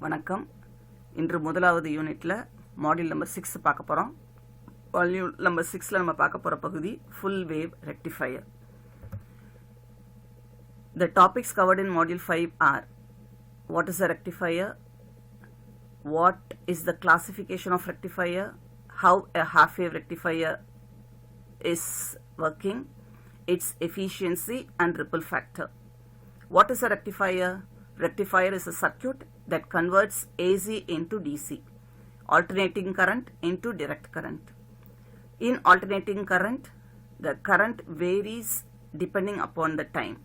வணக்கம். இன்று முதலாவது யூனிட்ல மாடியூல் நம்பர் 6 பார்க்க போறோம். மாடியூல் நம்பர் 6ல நம்ம பார்க்க போற பகுதி full wave rectifier. The topics covered in module 5 are: what is a rectifier, what is the classification of rectifier, how a half wave rectifier is working, its efficiency and ripple factor. What is a rectifier? Rectifier is a circuit that converts AC into DC, alternating current into direct current. In alternating current, the current varies depending upon the time.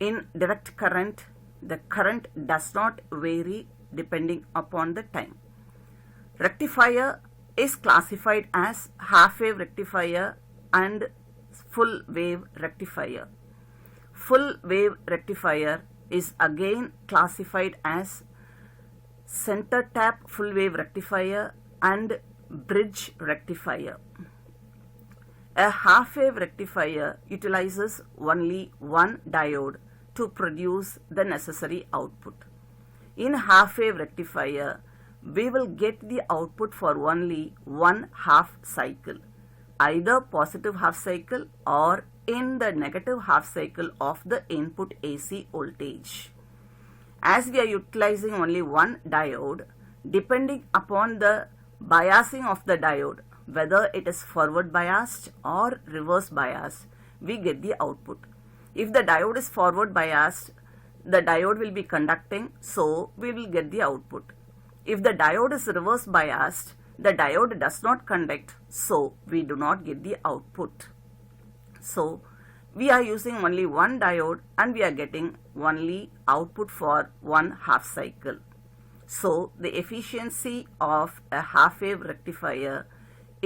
In direct current, the current does not vary depending upon the time. Rectifier is classified as half-wave rectifier and full-wave rectifier. Full-wave rectifier is again classified as center tap full wave rectifier and bridge rectifier. A half wave rectifier utilizes only one diode to produce the necessary output. In half wave rectifier, we will get the output for only one half cycle, either positive half cycle or in the negative half cycle of the input AC voltage. As we are utilizing only one diode, depending upon the biasing of the diode, whether it is forward biased or reverse biased, we get the output. If the diode is forward biased, the diode will be conducting, so we will get the output. If the diode is reverse biased, the diode does not conduct, so we do not get the output. So we are using only one diode and we are getting only output for one half cycle. So the efficiency of a half wave rectifier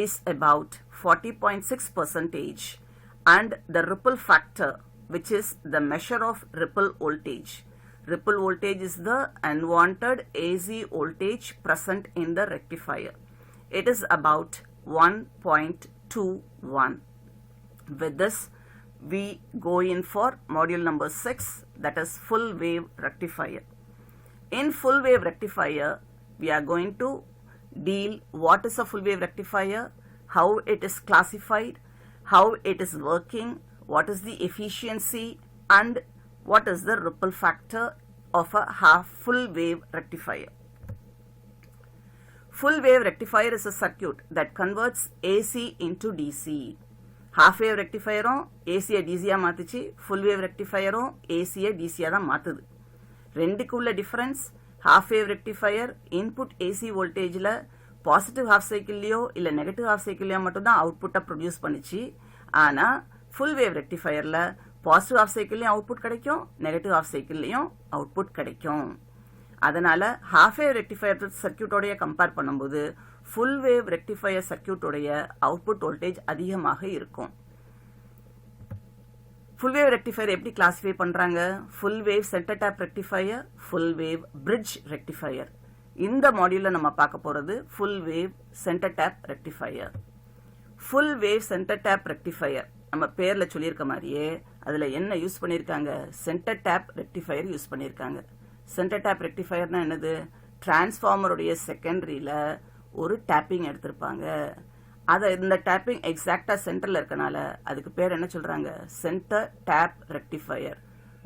is about 40.6% and the ripple factor, which is the measure of ripple voltage. Ripple voltage is the unwanted AC voltage present in the rectifier. It is about 1.21. With this, we go in for module number 6, that is full wave rectifier. In full wave rectifier, we are going to deal what is a full wave rectifier, how it is classified, how it is working, what is the efficiency, and what is the ripple factor of a full wave rectifier. Full wave rectifier is a circuit that converts AC into DC. Half wave rectifier AC DC மாத்துச்சு, full wave rectifier AC DC தான் மாத்துது. ரெண்டுக்குள்ள difference, half wave rectifier input AC voltageல positive half cycleலையோ இல்ல negative half cycleலையோ மட்டும் தான் அவுட்புட்டை produce பண்ணிச்சு. ஆனா full wave rectifierல பாசிட்டிவ் half cycleலையும் அவுட்புட் கிடைக்கும், நெகட்டிவ் half cycleலையும் அவுட்புட் கிடைக்கும். அதனால half wave rectifier சர்க்யூட்டோடைய கம்பேர் பண்ணும்போது full wave rectifier சர்க்யூட்டோடைய அவுட்புட் வோல்டேஜ் அதிகமாக இருக்கும். full wave rectifier எப்படி கிளாசிஃபை பண்றாங்க? full wave center tap rectifier, full wave bridge rectifier. இந்த மாடியூல்ல நம்ம பார்க்க போறது full wave center tap rectifier. full wave center tap rectifier நம்ம பேர்ல சொல்லியிருக்க மாதிரியே அதுல என்ன யூஸ் பண்ணிருக்காங்க? center tap rectifier யூஸ் பண்ணிருக்காங்க. center tap rectifierனா என்னது? டிரான்ஸ்ஃபார்மருடைய செகண்டரியில ஒரு டேப்பிங் எடுத்திருப்பாங்க. இந்த டேப்பிங் எக்ஸாக்டா சென்டர்ல இருக்கனால அதுக்கு பேர் என்ன சொல்றாங்க? Centre tap rectifier.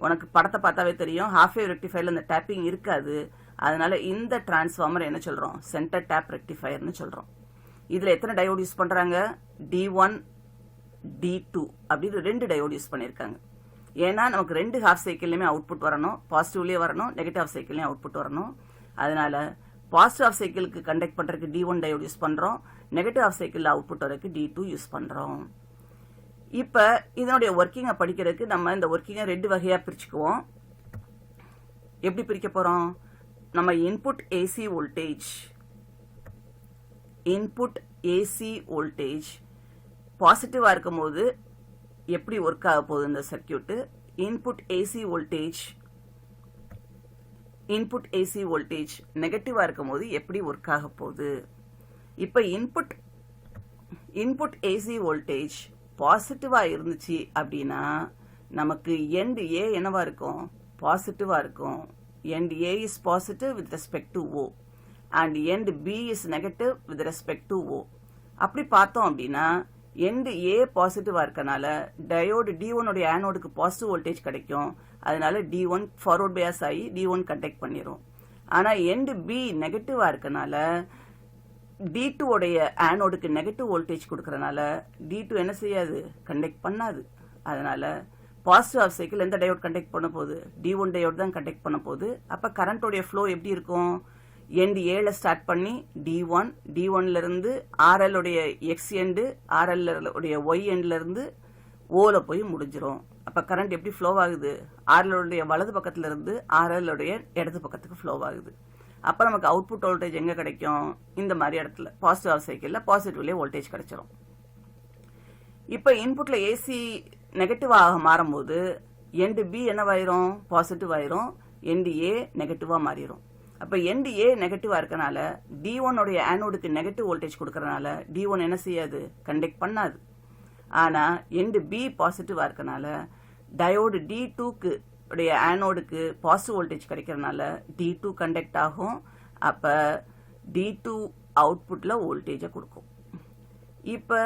உனக்கு படத்தை பார்த்தாவே தெரியும், ஹாஃப் வேவ் ரெக்டிஃபையர்ல இந்த டேப்பிங் இருக்காது. அதனால இந்த டிரான்ஸ்ஃபார்மர் என்ன சொல்றோம்? சென்டர் டேப் ரெக்டிஃபையர்னு சொல்றோம். இதுல எத்தனை டயோடு யூஸ் பண்றாங்க? D1 D2 அப்படின்னு ரெண்டு டயோடு யூஸ் பண்ணிருக்காங்க. ஏன்னா நமக்கு ரெண்டு ஹாஃப் சைக்கிள்லயுமே அவுட்புட் வரணும், பாசிட்டிவ்லயே வரணும், நெகட்டிவ் ஹாஃப் சைக்கிள்லயும் அவுட்புட் வரணும். அதனால பாசிட்டிவ் ஹாஃப் சைக்கிளுக்கு கண்டக்ட் பண்றதுக்கு D1 டயோடு யூஸ் பண்றோம், நெகட்டிவ் ஹாஃப் சைக்கிள் அவுட்புட் வரதுக்கு D2 யூஸ் பண்றோம். இப்ப இதனுடைய ஒர்க்கிங்கை படிக்கிறதுக்கு நம்ம இந்த ஒர்க்கிங்கை ரெண்டு வகையா பிரிச்சுக்குவோம். எப்படி பிரிக்க போறோம்? நம்ம இன்புட் ஏசி வோல்டேஜ் பாசிட்டிவா இருக்கும் போது எப்படி ஒர்க் ஆக போகுது இந்த சர்க்யூட், இன்புட் ஏசி வோல்டேஜ் நெகட்டிவா இருக்கும் போது எப்படி ஒர்க் ஆக போகுது. இப்ப இன்புட் ஏசி வோல்டேஜ் பாசிட்டிவா இருந்துச்சு அப்படின்னா நமக்கு எண்ட் ஏ என்னவா இருக்கும்? பாசிட்டிவா இருக்கும். end A is positive with respect to O and end B is negative with respect to O. அப்படி பார்த்தோம் அப்படின்னா end A பாசிட்டிவா இருக்கனால டயோடு D1 உடைய ஆனோடுக்கு பாசிட்டிவ் வோல்டேஜ் கிடைக்கும். அதனால D1 ஃபார்வர்ட் பயாஸ் ஆகி D1 கண்டக்ட் பண்ணிரும். ஆனா end B நெகட்டிவா இருக்கனால D2 உடைய ஆனோடுக்கு நெகட்டிவ் வோல்டேஜ் கொடுக்கறனால D2 என்ன செய்யாது, கண்டக்ட் பண்ணாது. அதனால பாசிட்டிவ் ஆஃப் சைக்கிள் எந்த டயோட் கண்டக்ட் பண்ண போகுது, D1 டயோட் தான் கண்டக்ட் பண்ண போகுது. அப்ப கரண்டோடைய ஃப்ளோ எப்படி இருக்கும், எண்ட் ஏல ஸ்டார்ட் பண்ணி D1ல இருந்து RL உடைய எக்ஸ் எண்டு, RL உடைய ஒய் எண்ட்ல இருந்து ஓல போய் முடிஞ்சிரும். அப்ப கரண்ட் எப்படி ஃப்ளோ ஆகுது, RL உடைய வலது பக்கத்துல இருந்து RL உடைய இடது பக்கத்துக்கு ஃப்ளோ ஆகுது. அப்ப நமக்கு அவுட்புட் வோல்டேஜ் எங்க கிடைக்கும், இந்த மாதிரி இடத்துல பாசிட்டிவ் ஆஃப் சைக்கிள்ல பாசிட்டிவ்லயே வோல்டேஜ் கிடைச்சிரும். இப்ப இன்புட்ல ஏசி நெகட்டிவாக மாறும்போது எண்ட் பி என்னவாயிரும், பாசிட்டிவ் ஆயிரும், எண்ட் ஏ நெகட்டிவா மாறிடும். அப்ப எண்ட் ஏ நெகட்டிவா இருக்கனால D1 உடைய ஆனோடுக்கு நெகட்டிவ் வோல்டேஜ் கொடுக்கறனால D1 என்ன செய்யாது, கண்டக்ட் பண்ணாது. ஆனா எண்ட் பி பாசிட்டிவா இருக்கனால டயோடு D2க்கு உடைய ஆனோடுக்கு பாசிட்டிவ் வோல்டேஜ் கிடைக்கிறதுனால D2 கண்டக்ட் ஆகும். அப்ப D2 அவுட்புட்ல வோல்டேஜை கொடுக்கும். இப்ப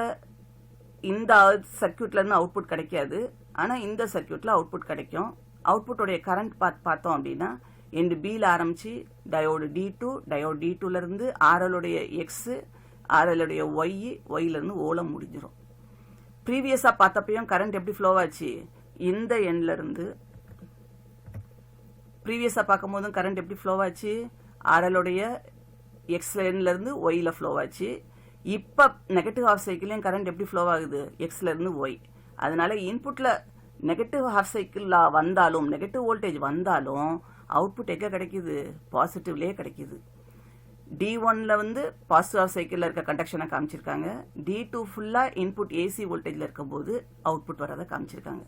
இந்த சர்க்கியூட்ல இருந்து அவுட்புட் கிடைக்காது, ஆனா இந்த சர்க்கியூட்ல அவுட்புட் கிடைக்கும். அவுட்புட்டோடைய கரண்ட் பார்த்தோம் அப்படின்னா எண்ட் பில ஆரம்பிச்சு டயோடு D2ல இருந்து RL உடைய எக்ஸ், RL உடைய ஒய்ல இருந்து ஓல முடிஞ்சிடும். ப்ரீவியஸா பார்த்தப்பையும் கரண்ட் எப்படி ஃப்ளோ ஆச்சு, இந்த எண்ட்ல இருந்து ப்ரீவியஸா பார்க்கும் போதும் கரண்ட் எப்படி ஃப்ளோ ஆச்சு, RL உடைய எக்ஸ் எண்ட்ல இருந்து ஒய்ல ஃப்ளோ ஆச்சு. இப்ப நெகட்டிவ் ஹாஃப் சைக்கிளையும் கரண்ட் எப்படி ஃப்ளோ ஆகுது, எக்ஸ்ல இருந்து ஒய். அதனால இன்புட்ல நெகட்டிவ் ஹாஃப் சைக்கிள் வந்தாலும், நெகட்டிவ் வோல்டேஜ் வந்தாலும் அவுட்புட் எங்க கிடைக்குது, பாசிட்டிவ்லயே கிடைக்குது. D1ல வந்து பாசிட்டிவ் ஹாஃப் சைக்கிள்ல இருக்க கண்டக்ஷனை காமிச்சிருக்காங்க. D2 ஃபுல்லா இன்புட் ஏசி வோல்டேஜ்ல இருக்கும் போது அவுட்புட் வரதை காமிச்சிருக்காங்க.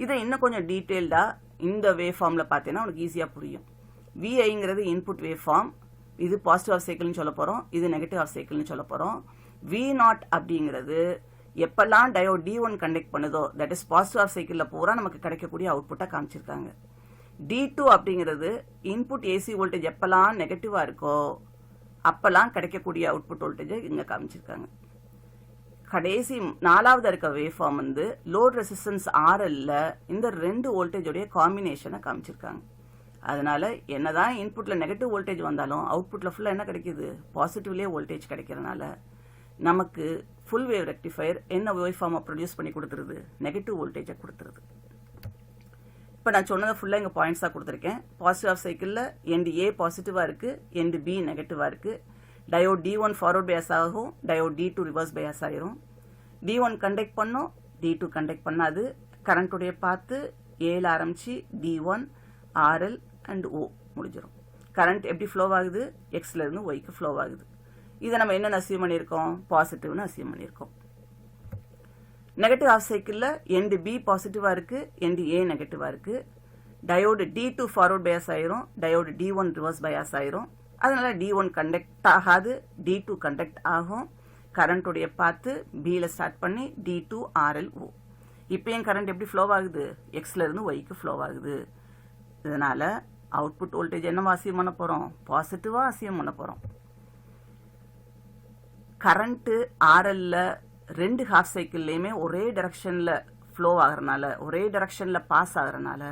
இதை இன்னும் கொஞ்சம் டீட்டெயில்டா இந்த வேவ் ஃபார்ம்ல பார்த்தீங்கன்னா உனக்கு ஈஸியா புரியும். VIங்கிறது இன்புட் வேவ் ஃபார்ம், இது பாசிட்டிவ் ஆஃப் சைக்கிள்னு சொல்ல போறோம், இது நெகட்டிவ் ஆஃப் சைக்கிள்னு சொல்ல போறோம். V0 அப்படிங்கிறது எப்பெல்லாம் டயோட் D1 கண்டக்ட் பண்ணுதோ, தட் இஸ் பாசிட்டிவ் ஆஃப் சைக்கிள்ல பூரா நமக்கு கிடைக்கக்கூடிய அவுட்புட்டா காமிச்சிருக்காங்க. D2 அப்படிங்கிறது இன்புட் ஏசி வோல்டேஜ் எப்பெல்லாம் நெகட்டிவா இருக்கோ அப்பெல்லாம் கிடைக்கக்கூடிய அவுட்புட் வோல்டேஜ் இங்க காமிச்சிருக்காங்க. கடைசி நாலாவது இருக்க வேவ் ஃபார்ம் வந்து லோட் ரெசிஸ்டன்ஸ் RLல இந்த ரெண்டு வோல்டேஜோடைய காம்பினேஷனை காமிச்சிருக்காங்க. அதனால என்னதான் இன்புட்ல நெகட்டிவ் வோல்டேஜ் வந்தாலும் அவுட்புட்ல ஃபுல்லா என்ன கிடைக்குது, பாசிட்டிவ்லயே வோல்டேஜ் கிடைக்கிறதுனால நமக்கு ஃபுல் வேவ் ரெக்டிஃபயர் என்ன வேவ் ஃபார்மை ப்ரொடியூஸ் பண்ணி கொடுத்துருது, நெகட்டிவ் வோல்டேஜை கொடுத்துருது. இப்போ நான் சொன்னதை ஃபுல்லா இங்க பாயிண்ட்ஸா கொடுத்துருக்கேன். பாசிட்டிவ் ஆஃப் சைக்கிள்ல எண்ட் ஏ பாசிட்டிவா இருக்கு, எண்ட் பி நெகட்டிவா இருக்கு. டயோட் D1 ஃபார்வர்ட் பயாஸ் ஆகும், டயோட் D2 ரிவர்ஸ் பயாஸ் ஆயிரும். D1 கண்டக்ட் பண்ணும், D2 கண்டக்ட் பண்ணாது. கரண்ட்டுடைய பார்த்து ஏல ஆரம்பிச்சு D1 RL அண்ட் O முடிஞ்சிடும். கரண்ட் எப்படி ஃப்ளோ ஆகுது, எக்ஸ்ல இருந்து ஒய்க்கு ஃப்ளோ ஆகுது. இதை நம்ம என்ன அசியூம் பண்ணியிருக்கோம், பாசிட்டிவ்னு அசியூம் பண்ணியிருக்கோம். நெகட்டிவ் ஆஃப் சைக்கிள்ல எண்ட் பி பாசிட்டிவா இருக்கு, எண்ட் ஏ நெகட்டிவா இருக்கு. டயோடு D2 ஃபார்வர்ட் பயாஸ் ஆயிரும், டயோடு D1 ரிவர்ஸ் பயாஸ் ஆயிரும். அதனால D1 கண்டக்ட் ஆகாது, D2 கண்டக்ட் ஆகும். கரண்ட்டுடைய பார்த்து பில ஸ்டார்ட் பண்ணி D2 RL O. இப்பயும் கரண்ட் எப்படி ஃப்ளோ ஆகுது, எக்ஸ்ல இருந்து ஒய்க்கு ஃப்ளோ ஆகுது. இதனால அவுட்புட் வோல்டேஜ் என்னவா அசியூம் பண்ண போறோம், பாசிட்டிவா அசியூம் பண்ண போறோம். கரண்ட் RLல ரெண்டு ஹாஃப் சைக்கிள்லயுமே ஒரே டைரக்ஷன்ல ஃப்ளோ ஆகுறதுனால, ஒரே டைரக்ஷன்ல பாஸ் ஆகுறதுனால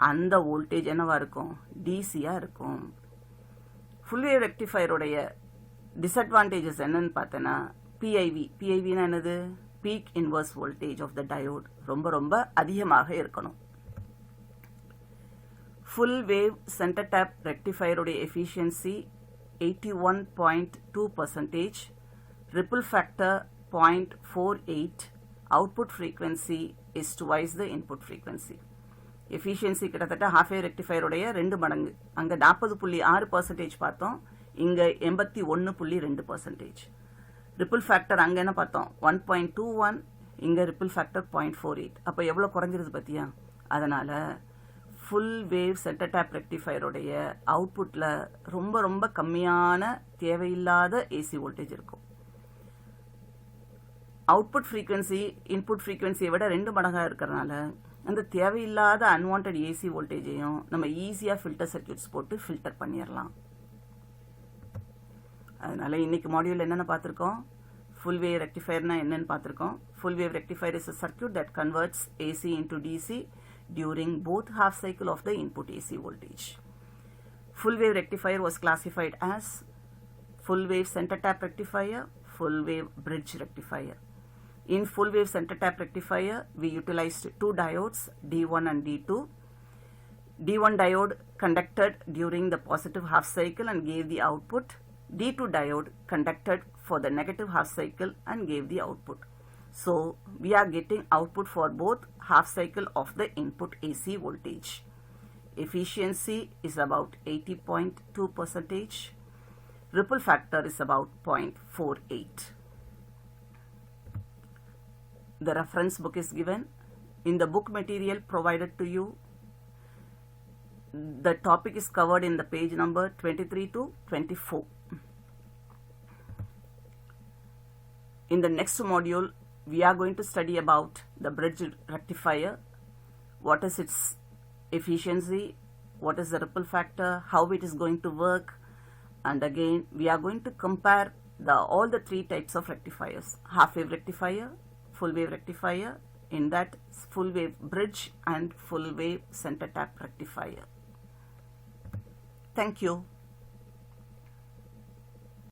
அந்த வோல்டேஜ் என்னவா இருக்கும், டிசியா இருக்கும். ஃபுல் வேவ் ரெக்டிஃபயருடைய டிஸ்அட்வான்டேஜஸ் என்னன்னு பார்த்தேன்னா PIVனா என்னது, peak inverse voltage of the diode ரொம்ப ரொம்ப அதிகமாக இருக்கணும். ஃபுல் வேவ் சென்டர் டேப் ரெக்டிஃபயருடைய efficiency 81.2%, ripple factor 0.48, output frequency is twice the input frequency. Efficiency கிட்டத்தட்ட ஹாஃப் வேவ் ரெக்டிஃபயருடைய 2 மடங்கு. அங்க 40.6% பார்த்தோம், இங்க 81.2%. ரிப்பிள் ஃபேக்டர் அங்க என்ன பார்த்தோம், 1.21, இங்க ரிப்பிள் ஃபேக்டர் 0.48. அப்ப எவ்வளவு குறைஞ்சிருது பத்தியா. அதனால ஃபுல் வேவ் சென்டர் டேப் ரெக்டிஃபயருடைய அவுட்புட்ல ரொம்ப ரொம்ப கம்மியான தேவையில்லாத ஏசி வோல்டேஜ் இருக்கும். அவுட்புட் ஃப்ரீக்வன்சி இன்புட் ஃப்ரீக்வன்சியை விட 2 மடங்கா இருக்கிறதுனால அந்த தேவையில்லாத அன்வான்ட் ஏசி வோல்டேஜையும் நம்ம ஈஸியாக ஃபில்டர் சர்க்யூட்ஸ் போட்டு ஃபில்டர் பண்ணிடலாம். அதனால் இன்றைக்கி மாடியூல் என்னென்ன பார்த்துருக்கோம், ஃபுல் வேவ் ரெக்டிஃபயர்னா என்னென்னு பார்த்துருக்கோம். Full wave rectifier is a circuit that converts AC into DC during both half cycle of the input AC voltage. Full wave rectifier was classified as full wave center tap rectifier, full wave bridge rectifier. In full wave center tap rectifier, we utilized two diodes, D1 and D2. D1 diode conducted during the positive half cycle and gave the output. D2 diode conducted for the negative half cycle and gave the output. So we are getting output for both half cycle of the input AC voltage. Efficiency is about 80.2%. Ripple factor is about 0.48. The reference book is given. In the book material provided to you, the topic is covered in the page number 23 to 24. In the next module, we are going to study about the bridge rectifier, what is its efficiency, what is the ripple factor, how it is going to work, and again we are going to compare all the three types of rectifiers: half wave rectifier, full wave rectifier, in that full wave bridge and full wave center tap rectifier. Thank you.